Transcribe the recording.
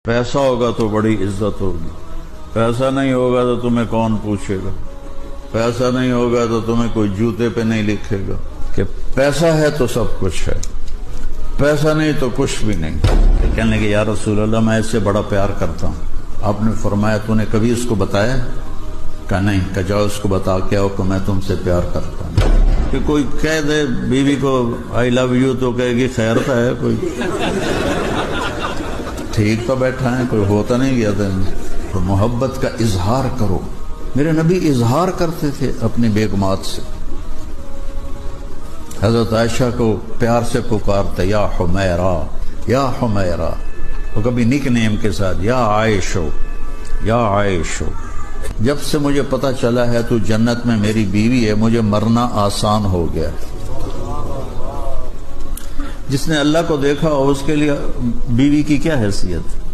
پیسہ ہوگا تو بڑی عزت ہوگی، پیسہ نہیں ہوگا تو تمہیں کون پوچھے گا، پیسہ نہیں ہوگا تو تمہیں کوئی جوتے پہ نہیں لکھے گا کہ پیسہ ہے تو سب کچھ ہے، پیسہ نہیں تو کچھ بھی نہیں۔ کہنے لگے یا رسول اللہ میں اس سے بڑا پیار کرتا ہوں۔ آپ نے فرمایا تو نے کبھی اس کو بتایا؟ کہا نہیں۔ کہ جاؤ اس کو بتا کے آؤ کہ میں تم سے پیار کرتا ہوں۔ کہ کوئی کہہ دے بیوی کو آئی لو یو تو کہے گی خیر تو ہے، کوئی ٹھیک تو بیٹھا ہے، کوئی ہوتا نہیں گیا تھا۔ تو محبت کا اظہار کرو۔ میرے نبی اظہار کرتے تھے اپنی بیگمات سے۔ حضرت عائشہ کو پیار سے پکارتے یا حمیرہ یا حمیرہ، وہ کبھی نک نیم کے ساتھ یا عائشو یا عائشو۔ جب سے مجھے پتا چلا ہے تو جنت میں میری بیوی ہے، مجھے مرنا آسان ہو گیا۔ جس نے اللہ کو دیکھا اس کے لیے بیوی کی کیا حیثیت؟